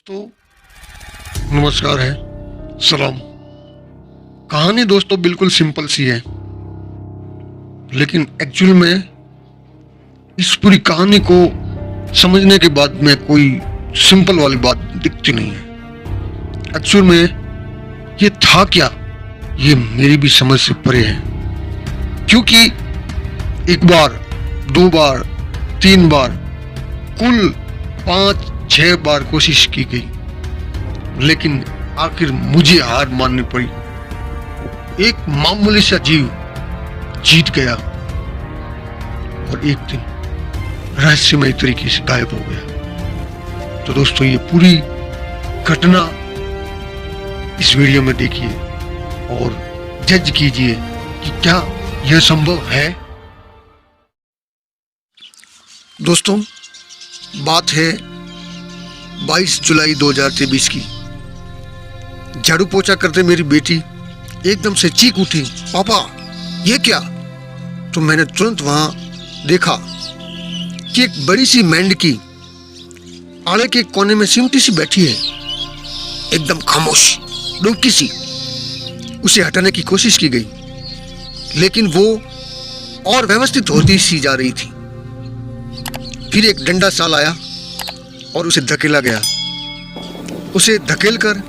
तो नमस्कार है, सलाम। कहानी दोस्तों बिल्कुल सिंपल सी है, लेकिन एक्चुअल में इस पूरी कहानी को समझने के बाद में कोई सिंपल वाली बात दिखती नहीं है। एक्चुअल में ये था क्या, ये मेरी भी समझ से परे है। क्योंकि एक बार, दो बार, तीन बार, कुल 5-6 बार कोशिश की गई, लेकिन आखिर मुझे हार माननी पड़ी। एक मामूली सा जीव जीत गया और एक दिन रहस्यमय तरीके से गायब हो गया। तो दोस्तों, ये पूरी घटना इस वीडियो में देखिए और जज कीजिए कि क्या यह संभव है। दोस्तों, बात है 22 जुलाई 2023 की। झाड़ू पोछा करते मेरी बेटी एकदम से चीख उठी, पापा ये क्या? तो मैंने तुरंत वहां देखा कि एक बड़ी सी मेंढकी आड़े के कोने में सिमटी सी बैठी है, एकदम खामोश, डुबकी सी। उसे हटाने की कोशिश की गई, लेकिन वो और व्यवस्थित होती सी जा रही थी। फिर एक डंडा साल आया और उसे धकेला गया। उसे धकेलकर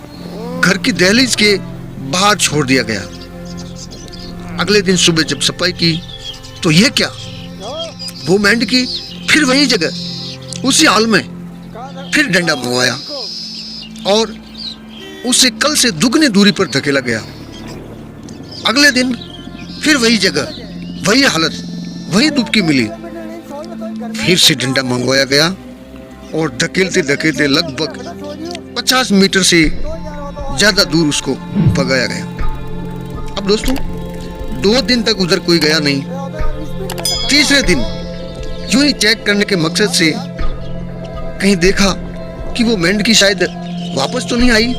घर की दहलीज के बाहर छोड़ दिया गया। अगले दिन सुबह जब सफाई की तो यह क्या, वो मेंढकी फिर वही जगह, उसी हाल में। फिर डंडा मंगवाया और उसे कल से दुगनी दूरी पर धकेला गया। अगले दिन फिर वही जगह, वही हालत, वही डुबकी मिली। फिर से डंडा मंगवाया गया और धकेलते धकेलते लगभग 50 मीटर से ज्यादा दूर उसको भगाया गया। अब दोस्तों, 2 दिन तक उधर कोई गया नहीं। तीसरे दिन यूं ही चेक करने के मकसद से कहीं देखा कि वो मेंढकी शायद वापस तो नहीं आई।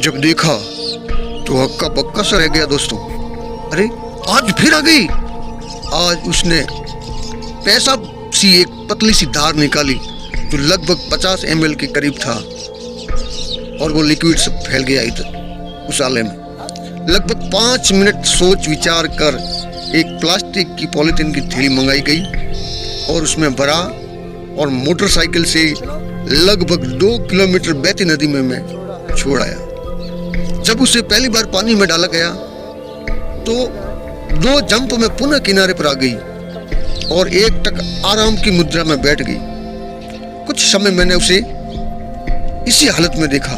जब देखा तो हक्का बक्का सा रह गया दोस्तों। अरे, आज फिर आ गई। आज उसने पैसा सी एक पतली सी धार निकाली जो लगभग 50 ml के करीब था, और वो लिक्विड सब फैल गया इधर उस आले में। लगभग 5 मिनट सोच विचार कर एक प्लास्टिक की पॉलीथीन की थैली मंगाई गई और उसमें भरा और मोटरसाइकिल से लगभग 2 किलोमीटर बहती नदी में मैं छोड़ आया। जब उसे पहली बार पानी में डाला गया तो 2 जंप में पुनः किनारे पर आ गई और एक टक आराम की मुद्रा में बैठ गई। कुछ समय मैंने उसे इसी हालत में देखा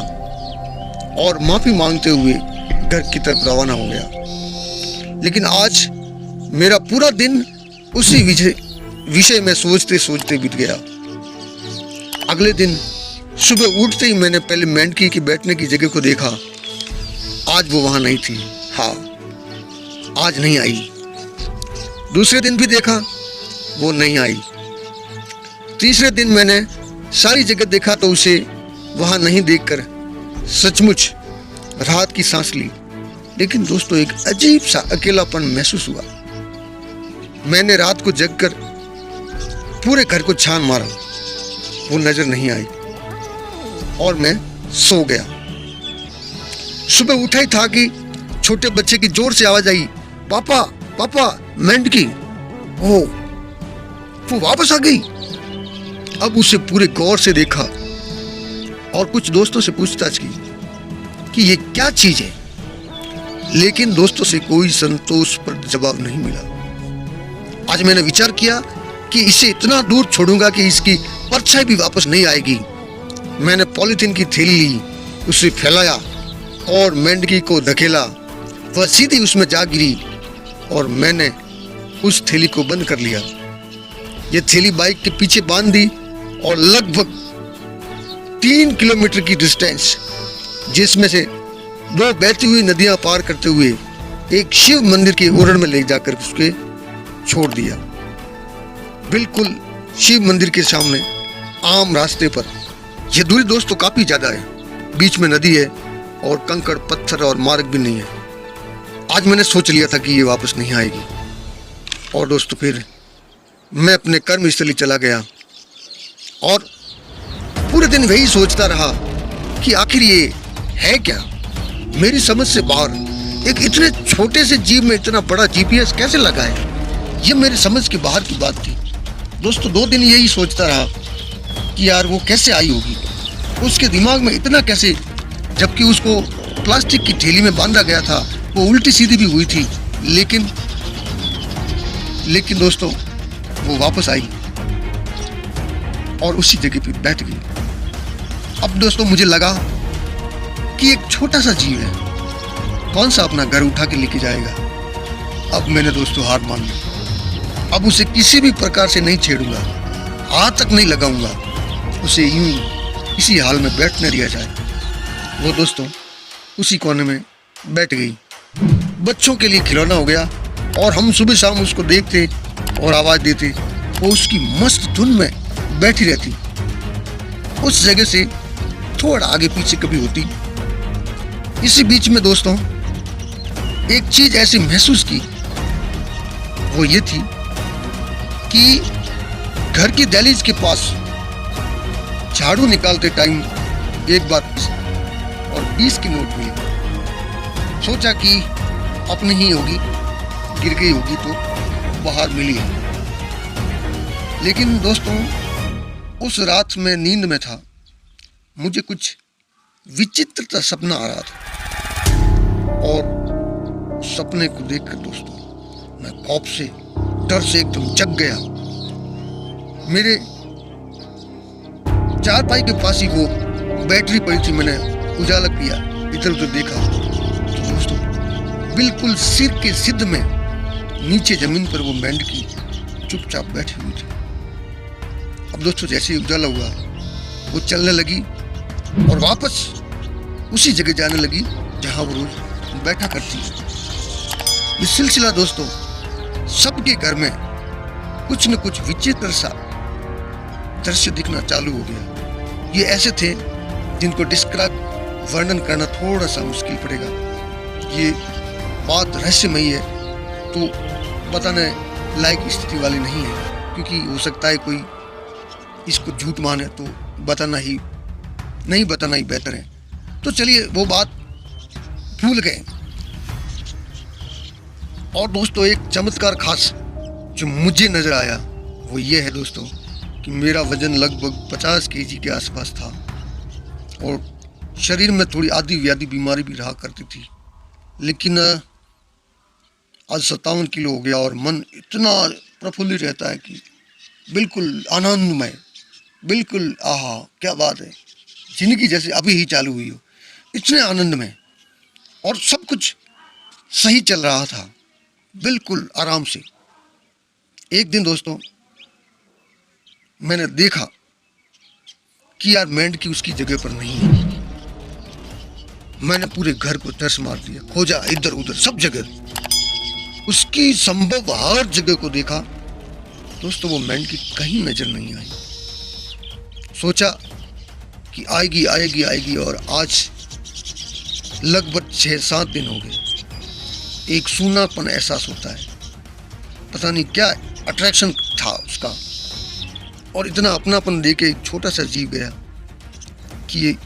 और माफी मांगते हुए घर की तरफ रवाना हो गया। लेकिन आज मेरा पूरा दिन उसी विषय में सोचते सोचते बीत गया। अगले दिन सुबह उठते ही मैंने पहले मेंढकी की बैठने की जगह को देखा। आज वो वहां नहीं थी। हाँ, आज नहीं आई। दूसरे दिन भी देखा, वो नहीं आई। तीसरे दिन मैंने सारी जगह देखा तो उसे वहां नहीं देखकर सचमुच राहत की सांस ली। लेकिन दोस्तों, एक अजीब सा अकेलापन महसूस हुआ। मैंने रात को जगकर पूरे घर को छान मारा, वो नजर नहीं आई और मैं सो गया। सुबह उठा ही था कि छोटे बच्चे की जोर से आवाज आई, पापा पापा, मेंढकी वो वापस आ गई। अब उसे पूरे गौर से देखा और कुछ दोस्तों से पूछताछ की कि ये क्या चीज है, लेकिन दोस्तों से कोई संतोषप्रद जवाब नहीं मिला। आज मैंने विचार किया कि इसे इतना दूर छोड़ूंगा कि इसकी परछाई भी वापस नहीं आएगी। मैंने पॉलीथीन की थैली ली, उसे फैलाया और मेंढकी को धकेला। वह सीधी उसमें जा गिरी और मैंने उस थैली को बंद कर लिया। यह थैली बाइक के पीछे बांध दी और लगभग 3 किलोमीटर की डिस्टेंस, जिसमें से 2 बहती हुई नदियां पार करते हुए एक शिव मंदिर के ओरड में ले जाकर उसके छोड़ दिया। बिल्कुल शिव मंदिर के सामने आम रास्ते पर। यह दूरी दोस्तों काफी ज्यादा है, बीच में नदी है और कंकड़ पत्थर और मार्ग भी नहीं है। आज मैंने सोच लिया था कि ये वापस नहीं आएगी और दोस्तों फिर मैं अपने कर्मस्थली चला गया और दिन वही सोचता रहा कि आखिर ये है क्या, मेरी समझ से बाहर एक इतने छोटे से जीव में इतना बड़ा जीपीएस कैसे लगा है। ये मेरी समझ के बाहर की बात थी दोस्तों। 2 दिन यही सोचता रहा कि यार वो कैसे आई होगी, उसके दिमाग में इतना कैसे, जबकि उसको प्लास्टिक की थैली में बांधा गया था, वो उल्टी सीधी भी हुई थी, लेकिन दोस्तों वो वापस आई और उसी जगह पे बैठ गई। अब दोस्तों मुझे लगा कि एक छोटा सा जीव है, कौन सा अपना घर उठा के लेके जाएगा। अब मैंने दोस्तों हार मान ली, अब उसे किसी भी प्रकार से नहीं छेड़ूंगा, हाथ तक नहीं लगाऊंगा, उसे यूं ही इसी हाल में बैठने दिया जाए। वो दोस्तों उसी कोने में बैठ गई, बच्चों के लिए खिलौना हो गया, और हम सुबह शाम उसको देखते और आवाज देते, वो उसकी मस्त धुन में बैठी रहती। उस जगह से थोड़ा आगे पीछे कभी होती। इसी बीच में दोस्तों एक चीज ऐसी महसूस की, वो ये थी कि घर की दहलीज के पास झाड़ू निकालते टाइम एक बार और 20 की नोट मिली। सोचा कि अपनी ही होगी, गिर गई होगी तो बाहर मिली है। लेकिन दोस्तों उस रात में नींद में था, मुझे कुछ विचित्र सा सपना आ रहा था, और सपने को देखकर दोस्तों मैं खौफ से, डर से एकदम जग गया। मेरे चारपाई के पास ही वो बैटरी पड़ी थी, मैंने उजाला किया, इधर उधर देखा तो दोस्तों बिल्कुल सिर के सिद्ध में नीचे जमीन पर वो मेंढकी चुपचाप बैठी हुई थी। अब दोस्तों जैसे ही उजाला हुआ, वो चलने लगी और वापस उसी जगह जाने लगी जहां वो रोज बैठा करती है। ये सिलसिला दोस्तों सबके घर में कुछ न कुछ विचित्र सा दृश्य दिखना चालू हो गया। ये ऐसे थे जिनको डिस्क्राइब, वर्णन करना थोड़ा सा मुश्किल पड़ेगा। ये बात रहस्यमयी है तो बताने लायक स्थिति वाली नहीं है, क्योंकि हो सकता है कोई इसको झूठ माने, तो बताना ही बेहतर है। तो चलिए वो बात भूल गए। और दोस्तों एक चमत्कार खास जो मुझे नजर आया वो ये है दोस्तों कि मेरा वजन लगभग 50 केजी के आसपास था, और शरीर में थोड़ी आधी व्याधि बीमारी भी रहा करती थी, लेकिन आज 57 किलो हो गया और मन इतना प्रफुल्लित रहता है कि बिल्कुल आनंदमय, बिल्कुल आहा क्या बात है, जिंदगी जैसे अभी ही चालू हुई हो, इतने आनंद में, और सब कुछ सही चल रहा था बिल्कुल आराम से। एक दिन दोस्तों मैंने देखा कि यार मेंढकी उसकी जगह पर नहीं है। मैंने पूरे घर को तर्स मार दिया, खोजा इधर उधर सब जगह, उसकी संभव हर जगह को देखा दोस्तों, वो मेंढकी कहीं नजर नहीं आई। सोचा कि आएगी आएगी आएगी, और आज लगभग 6-7 दिन हो गए। एक सूनापन एहसास होता है, पता नहीं क्या अट्रैक्शन था उसका, और इतना अपनापन देके एक छोटा सा जीव गया कि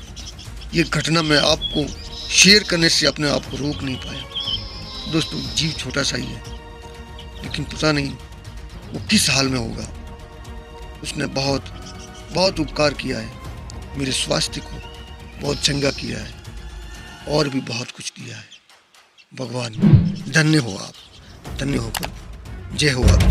ये घटना मैं आपको शेयर करने से अपने आप को रोक नहीं पाया। दोस्तों जीव छोटा सा ही है, लेकिन पता नहीं वो किस हाल में होगा। उसने बहुत बहुत उपकार किया है, मेरे स्वास्थ्य को बहुत चंगा किया है, और भी बहुत कुछ दिया है। भगवान धन्य हो आप, धन्य होकर जय हो आप।